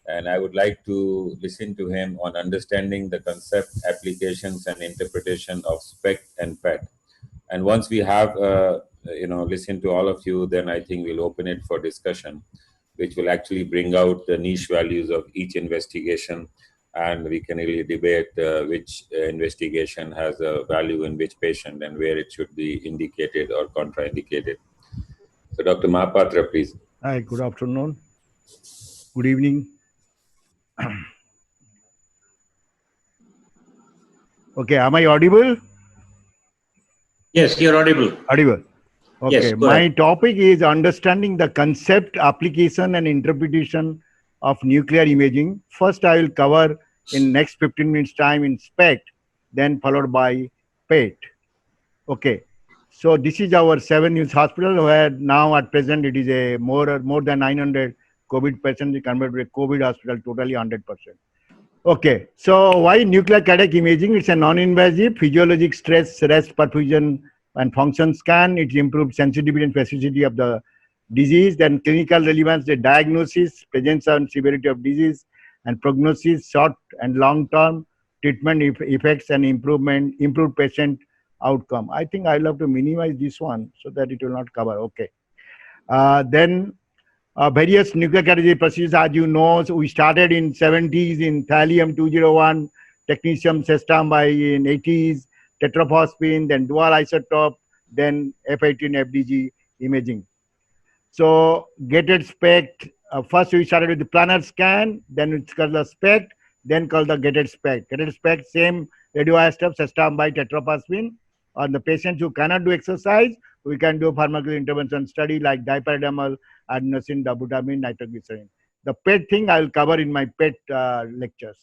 and I would like to listen to him on understanding the concept, applications, and interpretation of SPECT and PET. And once we have, listened to all of you, then I think we'll open it for discussion, which will actually bring out the niche values of each investigation, and we can really debate which investigation has a value in which patient and where it should be indicated or contraindicated. So, Dr. Mahapatra, please. Hi, good afternoon. Good evening. Okay, am I audible? Yes, you're audible. Audible. Okay, Yes, go my ahead. topic is understanding the concept, application, and interpretation of nuclear imaging. First, I will cover in next 15 minutes time in SPECT, then followed by PET. Okay, so this is our 7 News Hospital, where now at present it is a more than 900 COVID patients converted to a COVID hospital, totally 100%. Okay, so why nuclear cardiac imaging? It's a non-invasive physiologic stress, rest, perfusion, and function scan. It improves sensitivity and specificity of the disease. Then clinical relevance, the diagnosis, presence and severity of disease, and prognosis, short and long-term treatment effects, and improved patient outcome. I think I'll have to minimize this one so that it will not cover. Okay. Then various nuclear category procedures, as you know, so we started in 70s in thallium-201, technetium sestambi in 80s, tetraphosphine, then dual isotope, then F18 FDG imaging. So gated SPECT, first we started with the planar scan, then it's called the SPECT, then called the gated SPECT. Gated SPECT, same radioisotope, sestambi, tetraphosphine. On the patients who cannot do exercise, we can do pharmacological intervention study like dipyridamole, adenosine, dobutamine, nitroglycerin. The PET thing I will cover in my PET lectures.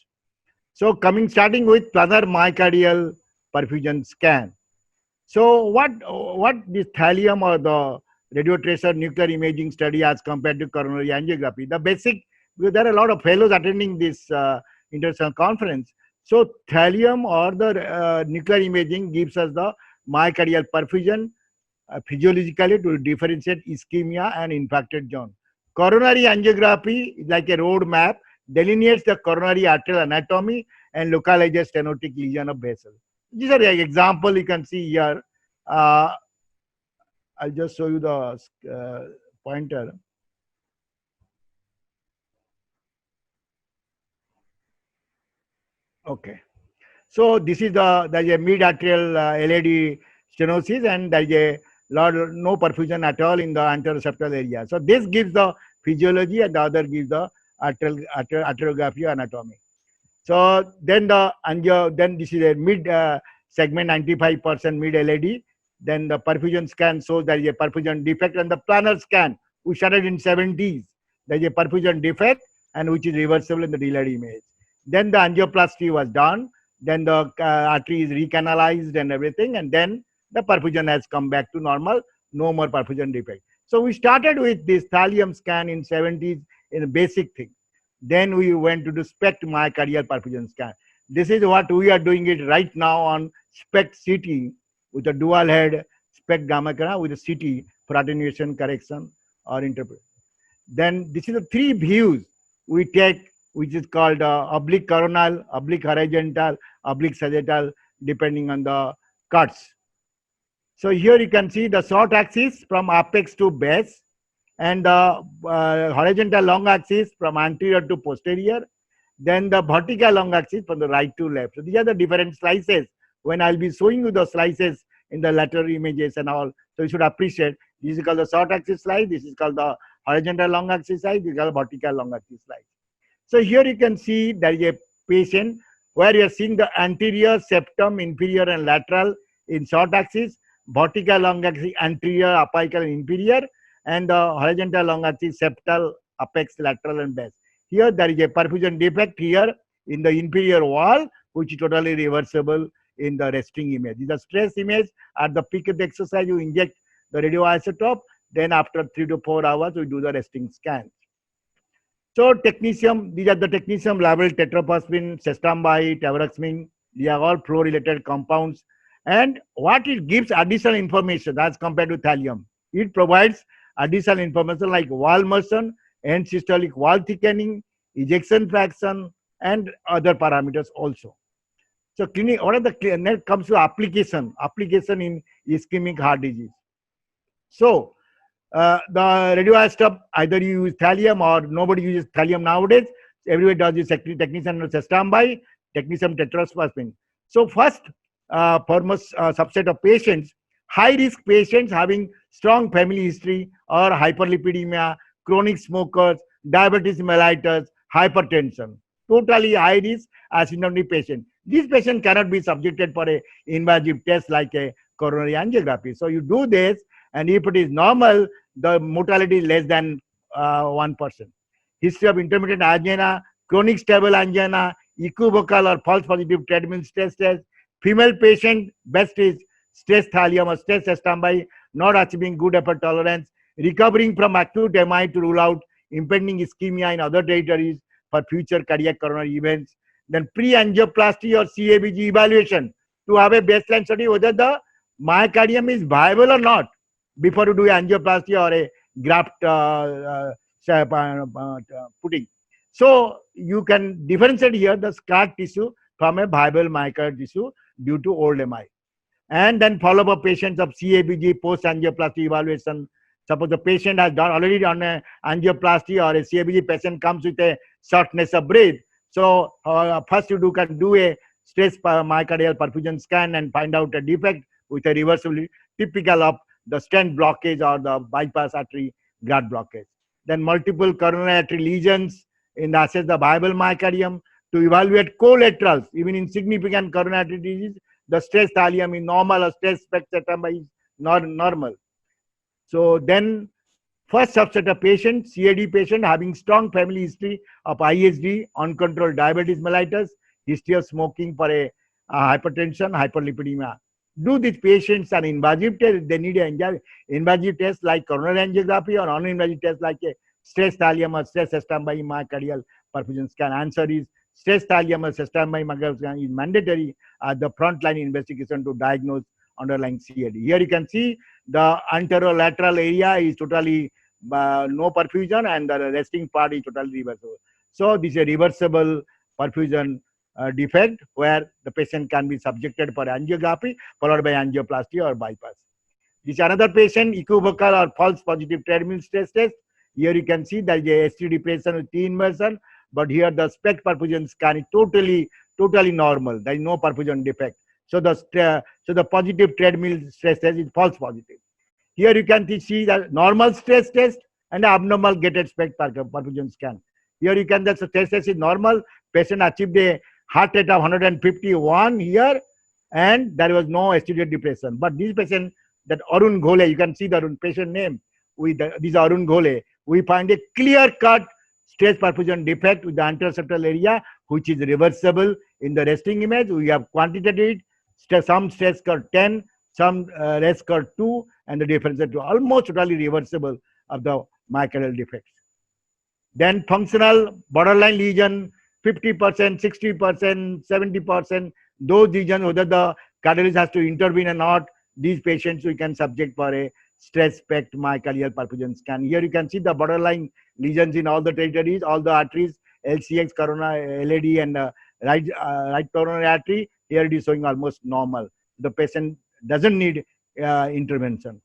So starting with planar myocardial perfusion scan. So what this thallium or the radio tracer nuclear imaging study as compared to coronary angiography? The basic, because there are a lot of fellows attending this international conference. So thallium or the nuclear imaging gives us the myocardial perfusion physiologically to differentiate ischemia and infarcted zone. Coronary angiography is like a road map, delineates the coronary arterial anatomy and localizes stenotic lesion of vessel. These are the example you can see here. I'll just show you the pointer. Okay. So this is there is a mid-arterial LAD stenosis, and there is a no perfusion at all in the anterior septal area. So this gives the physiology, and the other gives the arteriography anatomy. So then then this is a mid segment, 95% mid LAD. Then the perfusion scan shows there is a perfusion defect, and the planar scan we started in 70s. There is a perfusion defect, and which is reversible in the delayed image. Then the angioplasty was done. Then the artery is recanalized and everything, and then the perfusion has come back to normal, no more perfusion defect. So we started with this thallium scan in 70s in a basic thing. Then we went to the SPECT myocardial perfusion scan. This is what we are doing it right now on SPECT CT with a dual head SPECT gamma camera with a CT for attenuation, correction, or interpret. Then this is the 3 views we take, which is called oblique coronal, oblique horizontal, oblique sagittal, depending on the cuts. So here you can see the short axis from apex to base, and the horizontal long axis from anterior to posterior, then the vertical long axis from the right to left. So these are the different slices. When I'll be showing you the slices in the lateral images and all, so you should appreciate. This is called the short axis slice, this is called the horizontal long axis slice, this is called the vertical long axis slice. So here you can see there is a patient where you are seeing the anterior septum, inferior and lateral in short axis, vertical long axis anterior, apical and inferior, and the horizontal long axis septal, apex, lateral and base. Here there is a perfusion defect here in the inferior wall, which is totally reversible in the resting image. This is a stress image. At the peak of the exercise, you inject the radioisotope. Then after 3 to 4 hours, we do the resting scan. So technetium, these are the technetium labeled tetraphosphine, sestambi, tavaroxamine. These are all flow-related compounds. And what it gives additional information as compared to thallium. It provides additional information like wall motion, end systolic wall thickening, ejection fraction, and other parameters also. So clinic, what are the when comes to application in ischemic heart disease? So the radioisotope, either you use thallium or nobody uses thallium nowadays. Everybody does this technetium standby, technetium tetrophosphine. So first, foremost subset of patients, high risk patients having strong family history or hyperlipidemia, chronic smokers, diabetes mellitus, hypertension. Totally high risk asymptomatic patient. This patient cannot be subjected for a invasive test like a coronary angiography. So you do this, and if it is normal, the mortality is less than 1%. History of intermittent angina, chronic stable angina, equivocal or false positive treadmill stress test. Female patient, best is stress thallium or stress standby, not achieving good effort tolerance, recovering from acute MI to rule out impending ischemia in other territories for future cardiac coronary events. Then pre-angioplasty or CABG evaluation to have a baseline study whether the myocardium is viable or not before you do angioplasty or a graft putting. So you can differentiate here the scar tissue from a viable myocardial tissue due to old MI. And then follow up patients of CABG post angioplasty evaluation. Suppose the patient has already done an angioplasty, or a CABG patient comes with a shortness of breath. So first you can do a stress myocardial perfusion scan and find out a defect with a reversibility typical of the stent blockage or the bypass artery graft blockage. Then multiple coronary artery lesions in the assess the viable myocardium to evaluate collaterals. Even in significant coronary artery disease, the stress thallium is normal or stress spectrum is not normal. So then first subset of patients, CAD patient having strong family history of ISD, uncontrolled diabetes mellitus, history of smoking for a hypertension, hyperlipidemia. Do these patients an invasive test? They need an invasive test like coronary angiography or non-invasive test like a stress thallium or stress standby myocardial perfusion scan. Answer is stress thallium or stress standby myocardial scan is mandatory as the frontline investigation to diagnose underlying CAD. Here you can see the anterolateral area is totally no perfusion, and the resting part is totally reversible. So this is a reversible perfusion defect where the patient can be subjected for angiography followed by angioplasty or bypass. This is another patient, equivocal or false positive treadmill stress test. Here you can see there is a ST depression with T inversion, but here the SPECT perfusion scan is totally normal. There is no perfusion defect. So the positive treadmill stress test is false positive. Here you can see the normal stress test and abnormal gated SPECT perfusion scan. Here you can, the stress test is normal. Patient achieved a heart rate of 151 here, and there was no ST depression. But this patient, that Arun Ghole, you can see the patient name. This is Arun Ghole. We find a clear-cut stress perfusion defect with the anteroseptal area, which is reversible in the resting image. We have quantitated some stress curve 10, some rest curve 2, and the difference is almost totally reversible of the myocardial defects. Then functional borderline lesion, 50%, 60%, 70%, those lesions, whether the cardiologist has to intervene or not, these patients we can subject for a stress SPECT myocardial perfusion scan. Here you can see the borderline lesions in all the territories, all the arteries, LCX, coronary, LAD, and right coronary artery. Here it is showing almost normal. The patient doesn't need intervention.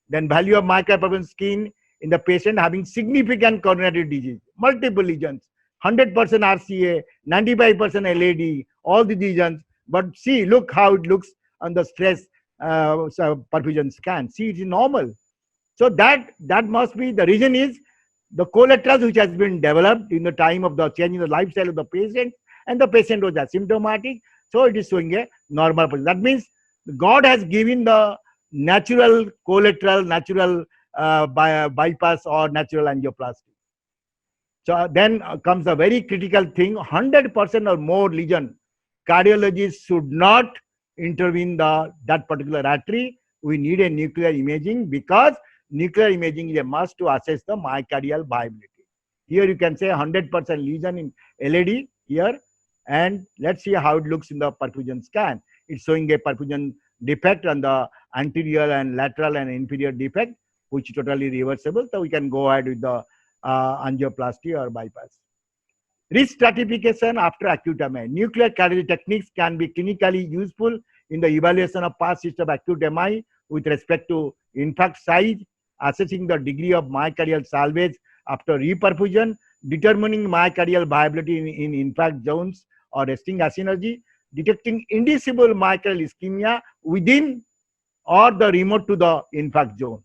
Then value of myocardial perfusion scan in the patient having significant coronary disease, multiple lesions, 100% RCA, 95% LAD, all the lesions. But see, look how it looks on the stress perfusion scan. See, it is normal. So that must be, the reason is the collaterals which has been developed in the time of the change in the lifestyle of the patient, and the patient was asymptomatic. So it is showing a normal person. That means God has given the natural collateral, natural bypass or natural angioplasty. So then comes a very critical thing, 100% or more lesion. Cardiologists should not intervene that particular artery. We need a nuclear imaging, because nuclear imaging is a must to assess the myocardial viability. Here you can say 100% lesion in LAD here, and let's see how it looks in the perfusion scan. It's showing a perfusion defect on the anterior and lateral and inferior defect, which is totally reversible. So we can go ahead with the angioplasty or bypass. Risk stratification after acute MI. Nuclear cardiology techniques can be clinically useful in the evaluation of past history of acute MI with respect to infarct size, assessing the degree of myocardial salvage after reperfusion, determining myocardial viability in infarct zones or resting asynergy, detecting indicible myocardial ischemia within or the remote to the infarct zone.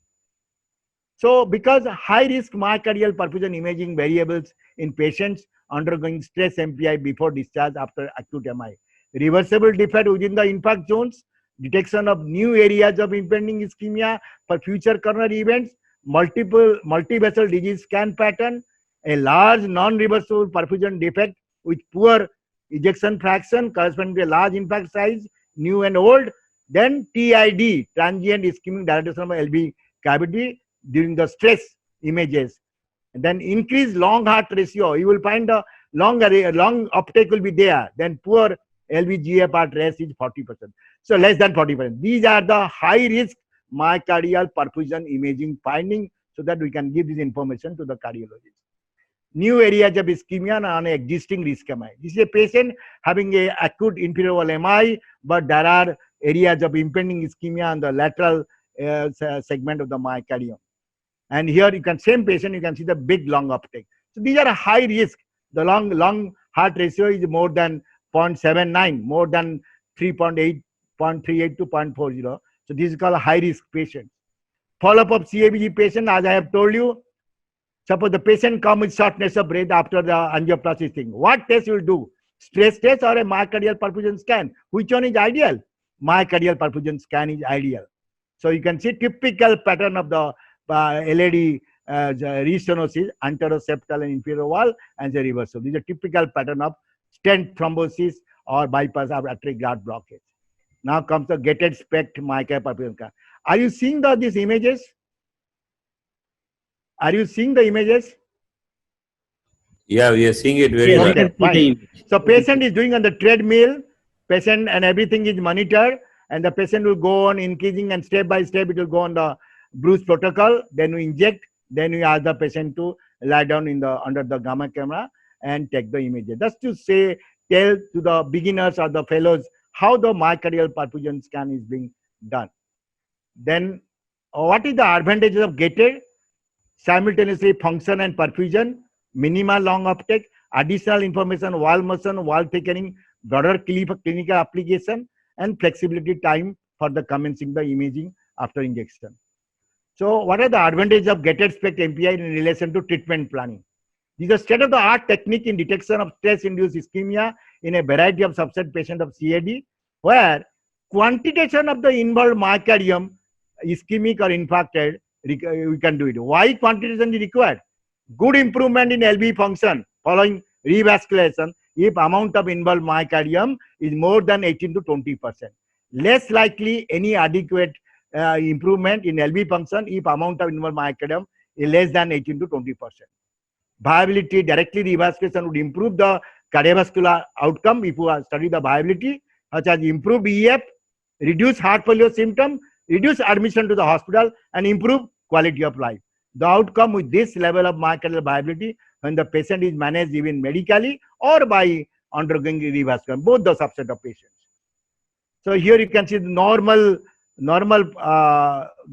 So, because high-risk myocardial perfusion imaging variables in patients undergoing stress MPI before discharge after acute MI, reversible defect within the infarct zones, detection of new areas of impending ischemia for future coronary events, multi-vessel disease scan pattern, a large non-reversible perfusion defect with poor ejection fraction corresponding to a large infarct size, new and old, then TID, transient ischemic dilatation of LV cavity during the stress images, and then increase long heart ratio. You will find the long uptake will be there. Then poor LVGFR rest is 40%. So less than 40%. These are the high risk myocardial perfusion imaging finding, so that we can give this information to the cardiologist. New areas of ischemia on existing risk MI. This is a patient having a acute inferior wall MI, but there are areas of impending ischemia on the lateral segment of the myocardium. And here you can, same patient, you can see the big long uptake. So these are a high risk. The long heart ratio is more than 0.79, more than 3.8, 0.38 to 0.40. So this is called a high risk patient. Follow-up of CABG patient, as I have told you, suppose the patient comes with shortness of breath after the angioplasty thing. What test you will do? Stress test or a myocardial perfusion scan? Which one is ideal? Myocardial perfusion scan is ideal. So you can see typical pattern of the LAD restenosis, anteroseptal and inferior wall, and the reversal. These are typical pattern of stent thrombosis or bypass of artery graft blockage. Now comes the gated SPECT myocardial perfusion scan. Are you seeing these images? Are you seeing the images? Yeah, we are seeing it very Yes, well. we can see the Fine. image. So patient is doing on the treadmill, patient and everything is monitored, and the patient will go on increasing, and step by step it will go on the Bruce protocol. Then we inject, then we ask the patient to lie down in the under the gamma camera and take the images. Just to say, tell to the beginners or the fellows how the myocardial perfusion scan is being done. Then what is the advantages of gated? Simultaneously function and perfusion, minimal long uptake, additional information, wall motion, wall thickening, broader clinical application, and flexibility time for the commencing the imaging after injection. So what are the advantages of gated SPECT MPI in relation to treatment planning? These are state-of-the-art technique in detection of stress-induced ischemia in a variety of subset patients of CAD, where quantitation of the involved myocardium, ischemic or infarcted, we can do it. Why quantitation is required? Good improvement in LV function following revascularization if amount of involved myocardium is more than 18 to 20%. Less likely any adequate improvement in LV function if amount of involved myocardium is less than 18 to 20%. Viability, directly revascularization would improve the cardiovascular outcome if you study the viability, such as improved EF, reduce heart failure symptom, reduce admission to the hospital, and improve quality of life. The outcome with this level of myocardial viability when the patient is managed even medically or by undergoing revascularization, both the subset of patients. So here you can see the normal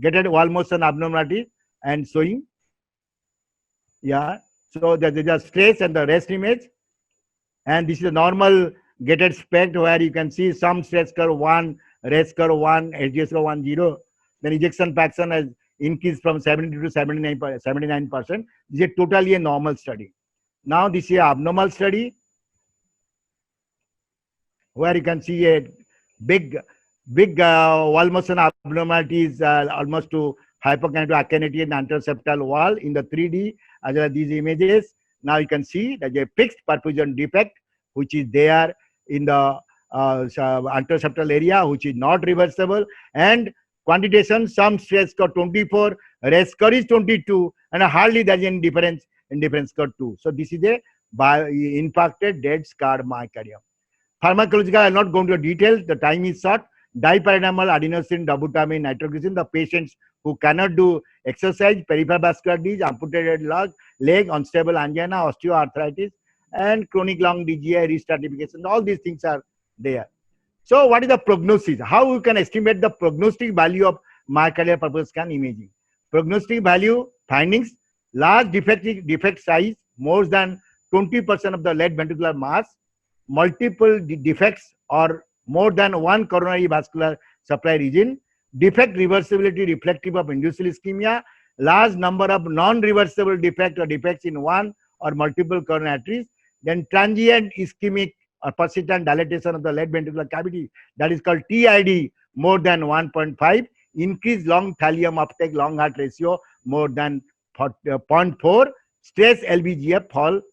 gated wall motion abnormality and showing. Yeah. So there is a stress and the rest image. And this is a normal gated SPECT where you can see some stress curve 1, rest curve 1, SGS curve 1, 0. Then ejection fraction has increased from 70 to 79%. This is totally a normal study. Now this is an abnormal study where you can see a big wall motion abnormalities almost to hypokinetic and anteroseptal wall in the 3D as well as these images. Now you can see that a fixed perfusion defect which is there in the anteroseptal area, which is not reversible, and quantitation, some stress curve 24, rest curve is 22, and hardly there is any difference in difference curve 2. So this is a infarcted dead scarred myocardium. Pharmacological, I will not go into details, the time is short. Dipyridamole, adenosine, dobutamine, nitroglycerin, the patients who cannot do exercise, peripheral vascular disease, amputated leg, unstable angina, osteoarthritis, and chronic lung DGI restratification. All these things are there. So what is the prognosis? How you can estimate the prognostic value of myocardial pulse scan imaging? Prognostic value findings: large defect size, more than 20% of the left ventricular mass, multiple defects or more than one coronary vascular supply region, defect reversibility reflective of inducible ischemia, large number of non-reversible defects or defects in one or multiple coronary arteries, then transient ischemic or persistent dilatation of the left ventricular cavity, that is called TID, more than 1.5, increased long thallium uptake, long heart ratio more than 0.4, stress LVGF falls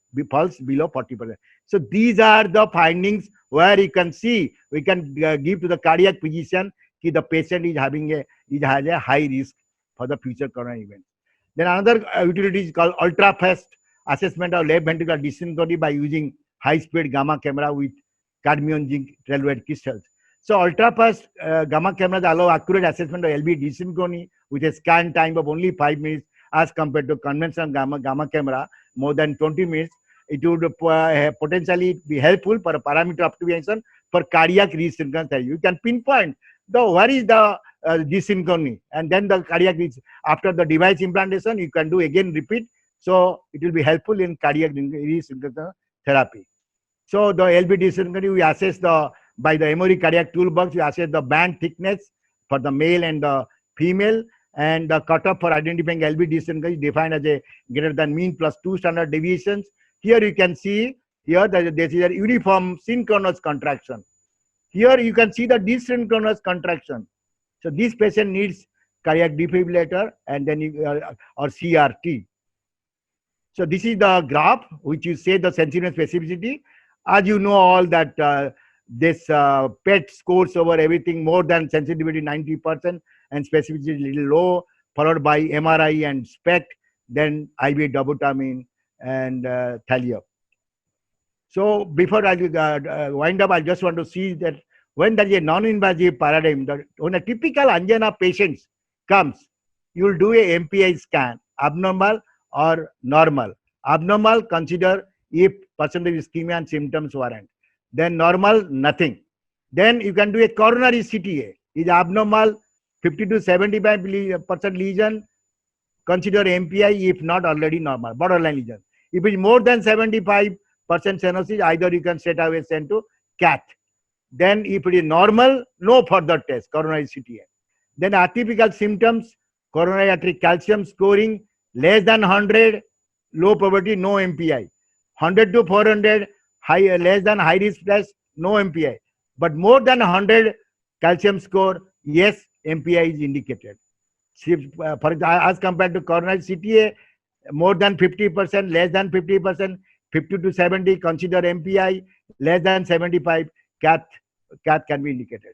below 40%. So these are the findings where you can see, we can give to the cardiac physician that the patient has a high risk for the future coronary event. Then another utility is called ultra-fast assessment of left ventricular dysynchrony by using high-speed gamma camera with cadmium zinc telluride crystals. So ultra-fast gamma cameras allow accurate assessment of LV dysynchrony with a scan time of only 5 minutes as compared to conventional gamma camera, more than 20 minutes. It would potentially be helpful for parameter optimization for cardiac resynchronous. You can pinpoint where is the dysynchrony, and then the cardiac after the device implantation, you can do again repeat. So it will be helpful in cardiac resynchronous therapy. So the LV dysynchrony we assess by the Emory cardiac toolbox. We assess the band thickness for the male and the female, and the cutoff for identifying LV dysynchrony is defined as a greater than mean plus 2 standard deviations. Here you can see here that there is a uniform synchronous contraction. Here you can see the desynchronous contraction. So this patient needs cardiac defibrillator and then or CRT. So this is the graph which you say the sensitivity specificity. As you know all that this PET scores over everything more than sensitivity 90% and specificity little low, followed by MRI and SPECT, then IV dobutamine and thallium. So before I wind up, I just want to see that when there is a non-invasive paradigm, when a typical angina patient comes, you will do a MPI scan, abnormal or normal. Abnormal, consider if percentage ischemia and symptoms warrant. Then normal, nothing. Then you can do a coronary CTA. Is abnormal, 50 to 75% lesion, consider MPI if not already normal, borderline lesion. If it is more than 75% stenosis, either you can straight away send to CAT. Then if it is normal, no further test, coronary CTA. Then atypical symptoms, coronary artery calcium scoring less than 100, low probability, no MPI. 100 to 400, less than high risk plus, no MPI. But more than 100 calcium score, yes, MPI is indicated. As compared to coronary CTA, more than 50%, less than 50%, 50 to 70, consider MPI, less than 75, CAT can be indicated.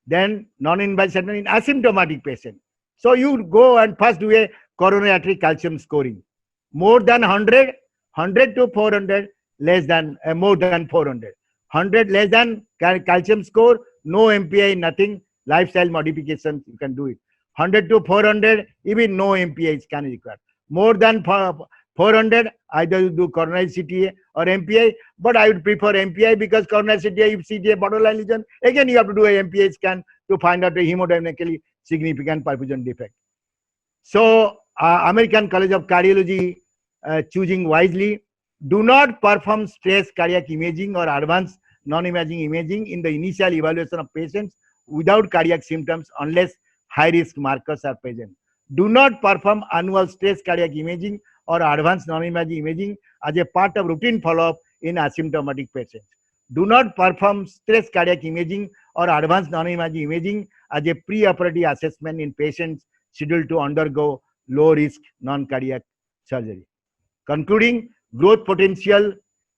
Then non-invasive in asymptomatic patient. So you go and first do a coronary artery calcium scoring. More than 100, 100 to 400, less than, more than 400. 100 less than calcium score, no MPI, nothing, lifestyle modifications, you can do it. 100 to 400, even no MPI scan is required. More than 400, either you do coronary CTA or MPI, but I would prefer MPI because coronary CTA, if CTA borderline lesion, again you have to do a MPI scan to find out a hemodynamically significant perfusion defect. So American College of Cardiology choosing wisely, do not perform stress cardiac imaging or advanced non-imaging imaging in the initial evaluation of patients without cardiac symptoms unless high-risk markers are present. Do not perform annual stress cardiac imaging or advanced non-imaging imaging as a part of routine follow-up in asymptomatic patients. Do not perform stress cardiac imaging or advanced non-imaging imaging as a pre-operative assessment in patients scheduled to undergo low-risk non-cardiac surgery. Concluding, growth potential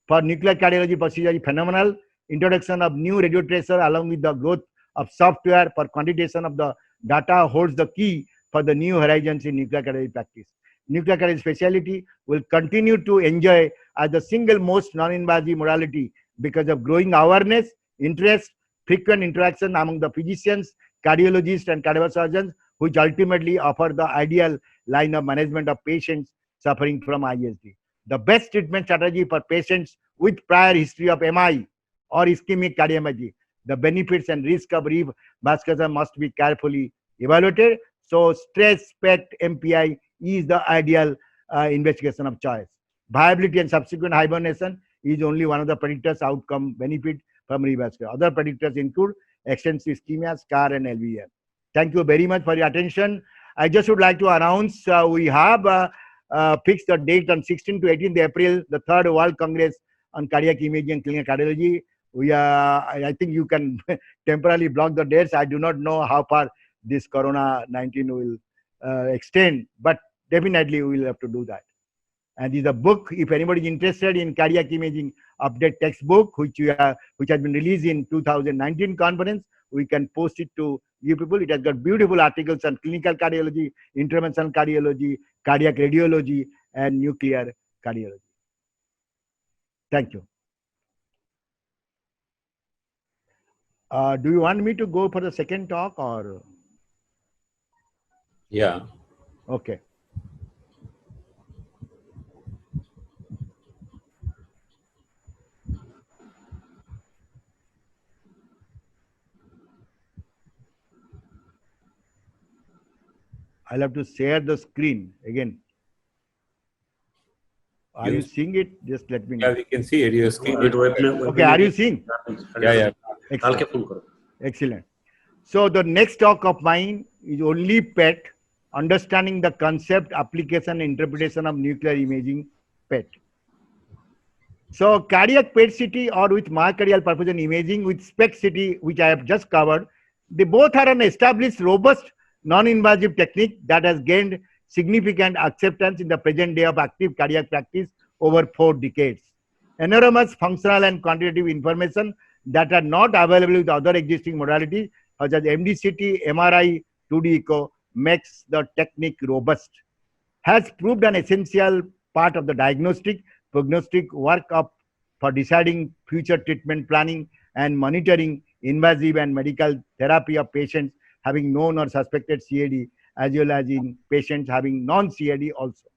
for nuclear cardiology procedure is phenomenal. Introduction of new radio tracer along with the growth of software for quantitation of the data holds the key for the new horizons in nuclear cardiology practice. Nuclear cardiology specialty will continue to enjoy as the single most non-invasive modality because of growing awareness, interest, frequent interaction among the physicians, cardiologists, and cardiosurgeons, which ultimately offer the ideal line of management of patients suffering from ISD. The best treatment strategy for patients with prior history of MI or ischemic cardiomyopathy. The benefits and risk of revascularization must be carefully evaluated. So stress PET MPI is the ideal investigation of choice. Viability and subsequent hibernation is only one of the predictors outcome benefit from revascularization. Other predictors include extensive ischemia, scar, and LVM. Thank you very much for your attention. I just would like to announce we have fixed the date on 16 to 18th April, the third World Congress on Cardiac Imaging and Clinical Cardiology. I think you can temporarily block the dates. I do not know how far this Corona-19 will extend, but definitely we will have to do that. And this is a book, if anybody is interested in cardiac imaging update textbook, which has been released in 2019 conference, we can post it to you people. It has got beautiful articles on clinical cardiology, interventional cardiology, cardiac radiology, and nuclear cardiology. Thank you. Do you want me to go for the second talk or? Yeah. Okay. I'll have to share the screen again. Are you seeing it? Just let me know. Yeah, we can see it. Your screen. Okay, are you seeing? Yeah. Excellent. Excellent. So the next talk of mine is only PET, understanding the concept, application, interpretation of nuclear imaging PET. So cardiac PET CT or with myocardial perfusion imaging with SPECT CT, which I have just covered, they both are an established, robust, non-invasive technique that has gained significant acceptance in the present day of active cardiac practice over 4 decades. Enormous functional and quantitative information that are not available with other existing modalities such as MDCT, MRI, 2D echo makes the technique robust. Has proved an essential part of the diagnostic, prognostic workup for deciding future treatment planning and monitoring invasive and medical therapy of patients having known or suspected CAD, as well as in patients having non-CAD also.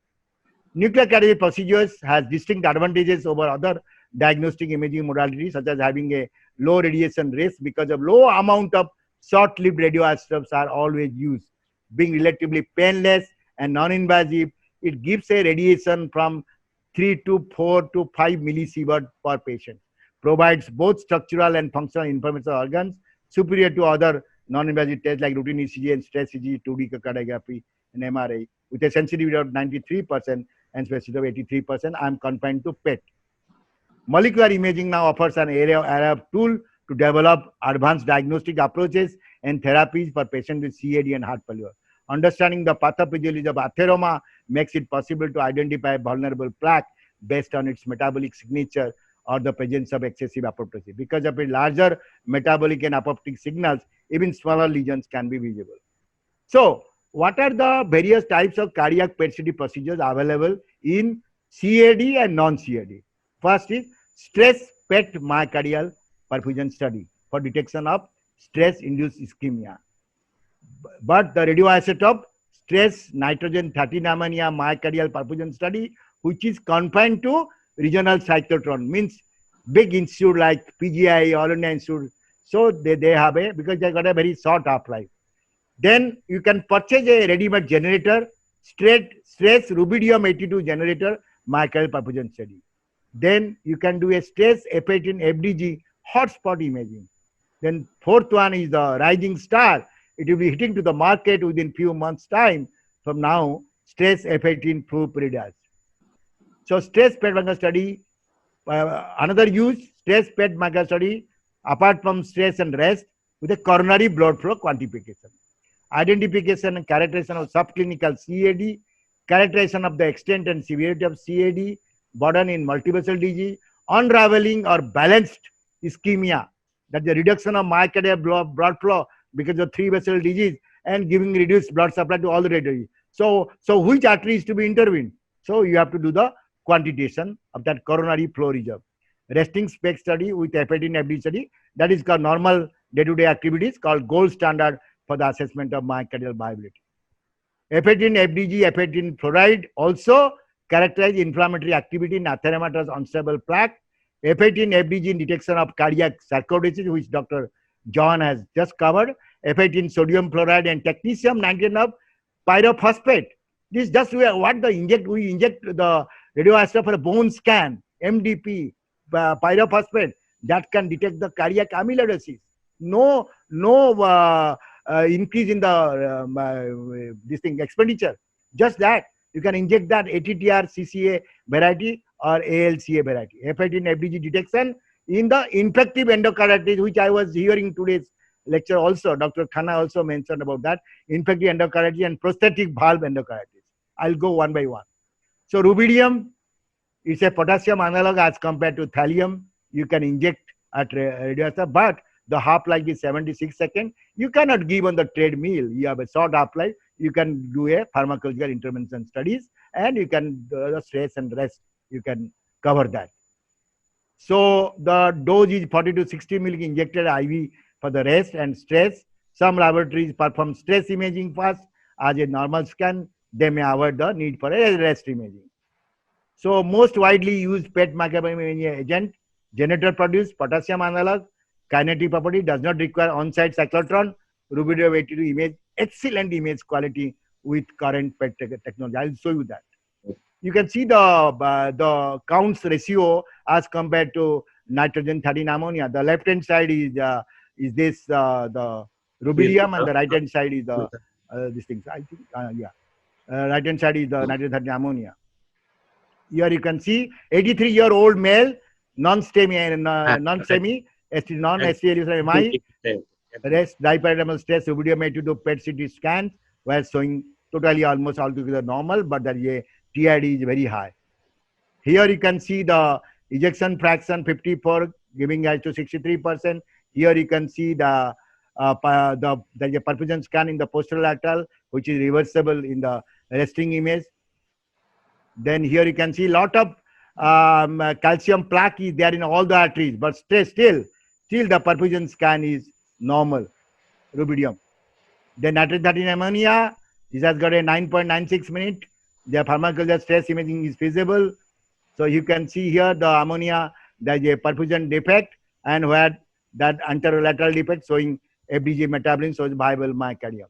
Nuclear cardiology procedures has distinct advantages over other diagnostic imaging modalities, such as having a low radiation risk because of low amount of short-lived radioisotopes are always used. Being relatively painless and non-invasive, it gives a radiation from 3 to 4 to 5 millisievert per patient. Provides both structural and functional information organs superior to other non-invasive tests like routine ECG and stress ECG, 2D echocardiography, and MRI with a sensitivity of 93% and specificity of 83%. I am confined to PET. Molecular imaging now offers an area of tool to develop advanced diagnostic approaches and therapies for patients with CAD and heart failure. Understanding the pathophysiology of atheroma makes it possible to identify vulnerable plaque based on its metabolic signature or the presence of excessive apoptosis. Because of its larger metabolic and apoptic signals, even smaller lesions can be visible. So, what are the various types of cardiac PET CT procedures available in CAD and non-CAD? First is stress PET myocardial perfusion study for detection of stress-induced ischemia. But the radioisotope stress nitrogen 13 ammonia myocardial perfusion study, which is confined to regional cyclotron, means big institute like PGI, All India Institute. So they have because they got a very short half-life. Then you can purchase a ready-made generator, stress rubidium 82 generator, myocardial perfusion study. Then you can do a stress F18 FDG hotspot imaging. Then fourth one is the rising star. It will be hitting to the market within few months' time from now, stress F18 Fluke radars. So stress PET myocardial study, another use, stress PET myocardial study, apart from stress and rest, with a coronary blood flow quantification. Identification and characterization of subclinical CAD, characterization of the extent and severity of CAD, burden in multivessel disease, unraveling or balanced ischemia, that the reduction of myocardial blood flow because of 3-vessel disease and giving reduced blood supply to all the arteries. So which artery is to be intervened? So you have to do the quantitation of that coronary flow reserve. Resting SPECT study with F18 FD study, that is called normal day-to-day activities, called gold standard for the assessment of myocardial viability. F18 FDG, F18 fluoride also characterize inflammatory activity in atheromatous unstable plaque F18 FDG in detection of cardiac sarcoidosis, which Dr. John has just covered. F18 sodium fluoride and technetium 19 of pyrophosphate. This is just what we inject the radioisotope for a bone scan, MDP, pyrophosphate, that can detect the cardiac amyloidosis. No increase in the this thing expenditure. Just that you can inject that ATTR CCA variety or ALCA variety. F18 FDG detection in the infective endocarditis, which I was hearing today's lecture also. Dr. Khanna also mentioned about that, infective endocarditis and prosthetic valve endocarditis. I'll go one by one. So rubidium, it's a potassium analog as compared to thallium. You can inject at radioactive, but the half-life is 76 seconds. You cannot give on the treadmill. You have a short half-life. You can do a pharmacological intervention studies, and you can do the stress and rest. You can cover that. So the dose is 40 to 60 mg injected IV for the rest and stress. Some laboratories perform stress imaging first as a normal scan. They may avoid the need for a rest imaging. So most widely used PET microbiome agent, generator produced potassium analog, kinetic property, does not require on-site cyclotron, rubidium 82 image, excellent image quality with current PET technology. I'll show you that. You can see the counts ratio as compared to nitrogen 13 ammonia. The left hand side is this the rubidium, and the right hand side is the these things. I think right hand side is the nitrogen 13 ammonia. Here you can see 83-year-old male, non-STEMI, non-STEMI, non-STLMI, rest dipyramidal stress, rubidium 82 PET CT scans were showing totally almost altogether normal, but the TID is very high. Here you can see the ejection fraction 54 giving rise to 63%. Here you can see the perfusion scan in the posterolateral, which is reversible in the resting image. Then here you can see a lot of calcium plaque is there in all the arteries, but still the perfusion scan is normal, rubidium. Then nitrogen 13 ammonia, this has got a 9.96 minute. The pharmacological stress imaging is feasible. So you can see here the ammonia, there is a perfusion defect, and where that anterolateral defect showing FDG metabolism shows viable myocardium.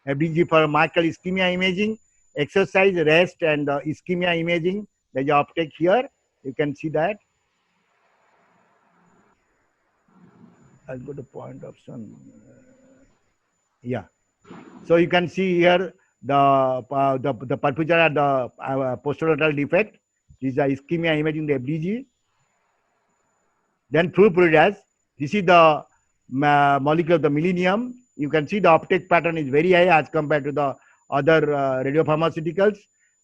FDG for myocardial ischemia imaging, exercise, rest, and ischemia imaging. There is uptake here. You can see that. I'll go to point option. Yeah. So you can see here the perfusion at the posterolateral defect. This is the ischemia imaging the FDG. Then fluoropyridase. This is the molecule of the millennium. You can see the uptake pattern is very high as compared to the other radiopharmaceuticals.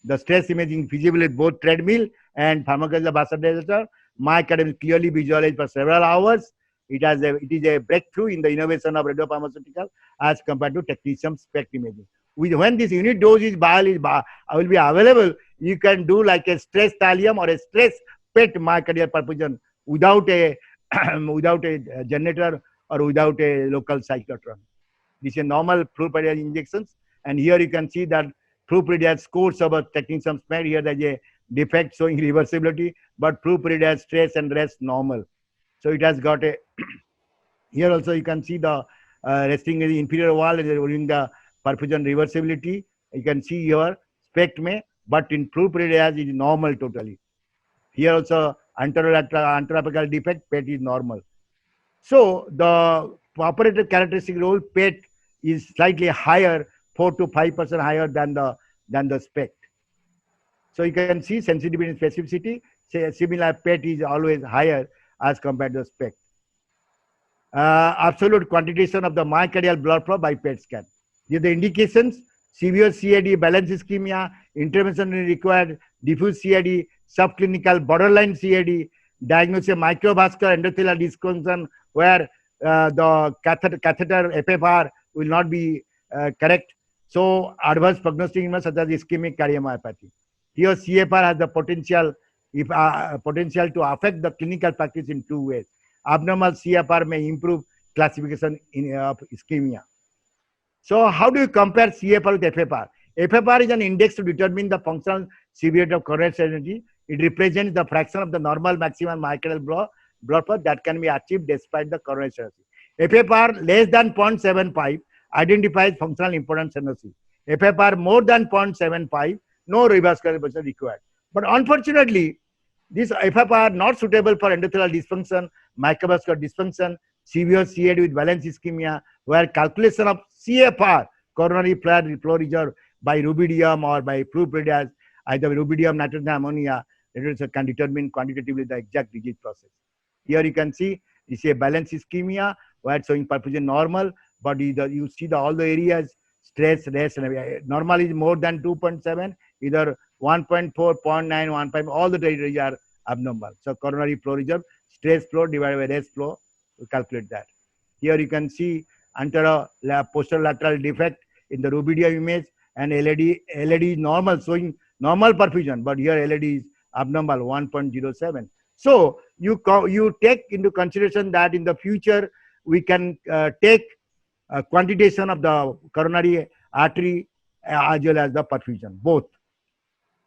The stress imaging feasible with both treadmill and pharmacological vasodilator. Myocardium is clearly visualized for several hours. It is a breakthrough in the innovation of radiopharmaceutical as compared to technetium SPECT imaging. When this unit dose will be available, you can do like a stress thallium or a stress PET myocardial perfusion without a generator or without a local cyclotron. This is normal fluoropyridase injections, and here you can see that fluoropyridase scores of a technetium SPECT. Here there is a defect showing reversibility, but fluoropyridase stress and rest normal. So it has got a here also you can see the resting in the inferior wall during the perfusion reversibility. You can see here SPECT but in fluoropyridase it is normal totally. Here also anteroapical defect, PET is normal. So the operator characteristic role PET is slightly higher, 4 to 5% higher than the SPECT. So you can see sensitivity and specificity. Similar PET is always higher as compared to SPECT. Absolute quantitation of the myocardial blood flow by PET scan. Here the indications: severe CAD, balance ischemia, intervention required, diffuse CAD, subclinical borderline CAD, diagnosis of microvascular endothelial dysfunction where the catheter FFR will not be correct. So adverse prognostic events such as ischemic cardiomyopathy. Here CFR has the potential to affect the clinical practice in two ways. Abnormal CFR may improve classification of ischemia. So how do you compare CFR with FFR? FFR is an index to determine the functional severity of coronary artery. It represents the fraction of the normal maximum myocardial blood flow that can be achieved despite the coronary stenosis. FFR less than 0.75 identifies functional important stenosis. FFR more than 0.75, no revascularization required. But unfortunately, these FFR not suitable for endothelial dysfunction, microvascular dysfunction, severe CAD with valence ischemia, where calculation of CFR, coronary flow reserve, by rubidium or by fluid either rubidium, nitrogen ammonia, can determine quantitatively the exact disease process. Here you can see this is a balance ischemia where it's showing perfusion normal, but you see all the areas stress, rest, and normal is more than 2.7, either 1.4, 0.9, 1.5, all the areas are abnormal. So coronary flow reserve, stress flow divided by rest flow, to calculate that. Here you can see posterolateral defect in the rubidium image, and LED is normal, showing normal perfusion, but here LED is abnormal, 1.07. So you take into consideration that in the future we can take quantitation of the coronary artery as well as the perfusion, both.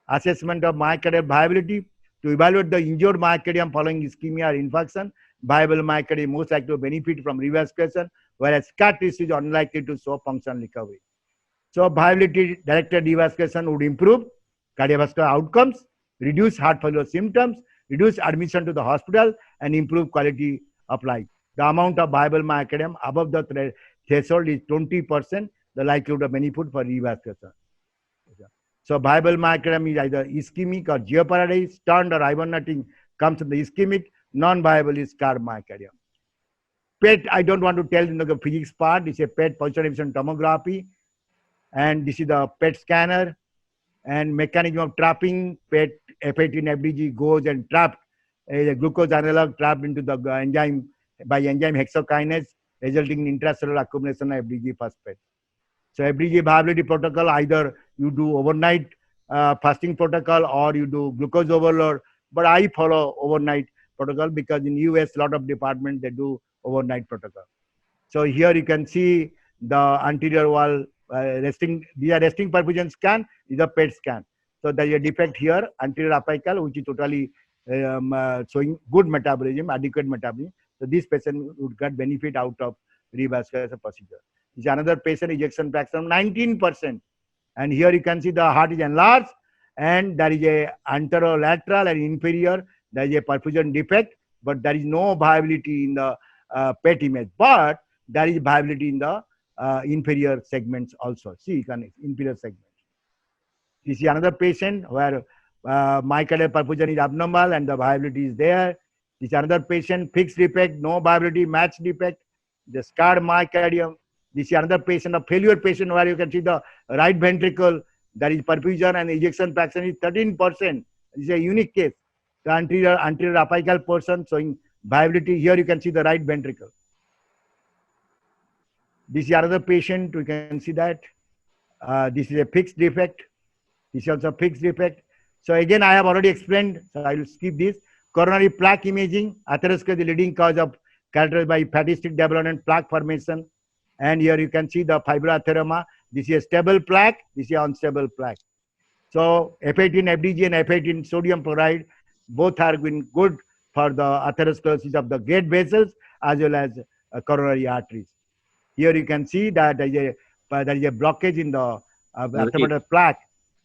Assessment of myocardial viability to evaluate the injured myocardium following ischemia or infarction. Viable myocardium most likely to benefit from revascularization, whereas scar tissue is unlikely to show functional recovery. So viability directed revascularization would improve cardiovascular outcomes, reduce heart failure symptoms, reduce admission to the hospital, and improve quality of life. The amount of viable myocardium above the threshold is 20%, the likelihood of benefit for revascularization. So viable myocardium is either ischemic or geoparadise, stunned or hibernating comes in the ischemic, non-viable is scar myocardium. PET, I don't want to tell in the physics part, it's a PET position emission tomography, and this is the PET scanner, and mechanism of trapping. PET F18 FDG goes and trapped a glucose analog trapped into the enzyme by enzyme hexokinase, resulting in intracellular accumulation of FDG phosphate. So FDG viability protocol, either you do overnight fasting protocol or you do glucose overload, but I follow overnight protocol because in US, a lot of departments, they do overnight protocol. So here you can see the anterior wall resting, these are resting perfusion scan, these are PET scan. So there is a defect here, anterior apical, which is totally showing good metabolism, adequate metabolism. So this patient would get benefit out of revascularization procedure. This is another patient, ejection fraction 19%. And here you can see the heart is enlarged, and there is a anterolateral and inferior, there is a perfusion defect, but there is no viability in the PET image. But there is viability in the inferior segments also. See, inferior segment. You see another patient where myocardial perfusion is abnormal and the viability is there. This is another patient, fixed defect, no viability, matched defect, the scarred myocardium. This is another patient, a failure patient, where you can see the right ventricle, there is perfusion and ejection fraction is 13%. This is a unique case. The anterior apical portion showing viability. Here you can see the right ventricle. This is another patient, we can see that. This is a fixed defect. This is also a fixed defect. So again, I have already explained, so I will skip this. Coronary plaque imaging, atherosclerosis is the leading cause of characterized by fatty stick development, plaque formation. And here you can see the fibroatheroma. This is a stable plaque, this is unstable plaque. So F18 FDG and F18 sodium chloride, both are been good for the atherosclerosis of the gate vessels as well as coronary arteries. Here you can see that there is a blockage in the atherosclerotic plaque.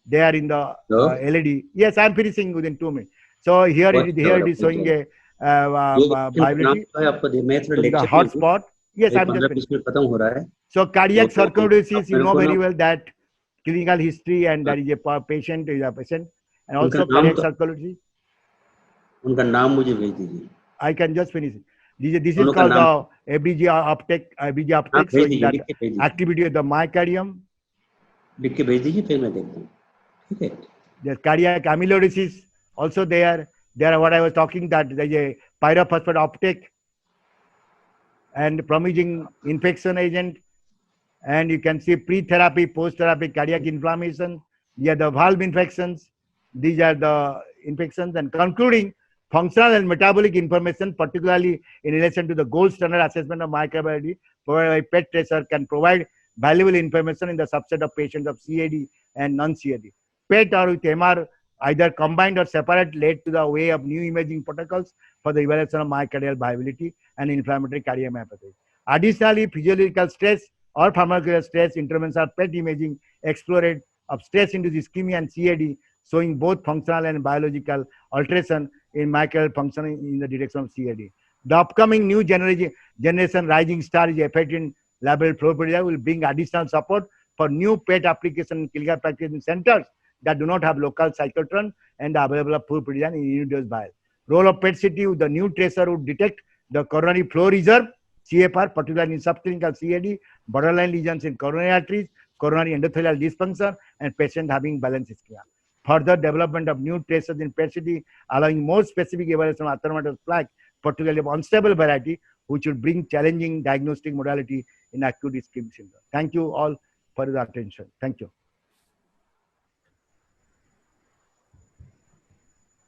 They are in the LED. Yes, I am finishing within 2 minutes. So here it is showing a viability. The hot spot. Yes, I'm just finishing. So cardiac sarcoidosis, you know very well that clinical history, and there is a patient, and also cardiac sarcoidosis. I can just finish. This is called the FDG uptake, showing that activity of the myocardium. The cardiac amyloidosis also there. There are what I was talking, that there is a pyrophosphate uptake and promising infection agent. And you can see pre-therapy, post-therapy cardiac inflammation. These are the valve infections. These are the infections. And concluding, functional and metabolic information, particularly in relation to the gold standard assessment of myocardial provided by PET tracer, can provide valuable information in the subset of patients of CAD and non-CAD. PET or with MR either combined or separate, led to the way of new imaging protocols for the evaluation of myocardial viability and inflammatory cardiomyopathy. Additionally, physiological stress or pharmacological stress interventions are PET imaging explored of stress-induced ischemia and CAD, showing both functional and biological alteration in myocardial function in the direction of CAD. The upcoming new generation rising star is F18 labeled Flurpiridaz will bring additional support for new PET application in clinical practice in centers that do not have local cyclotron and the available of Flurpiridaz in unit dose vial. Role of PET CT with the new tracer would detect the coronary flow reserve, CFR, particularly in subclinical CAD, borderline lesions in coronary arteries, coronary endothelial dysfunction, and patient having balance ischemia. Further development of new tracers in PET CT, allowing more specific evaluation of athermatous plaque, particularly of unstable variety, which would bring challenging diagnostic modality in acute ischemic syndrome. Thank you all for your attention. Thank you.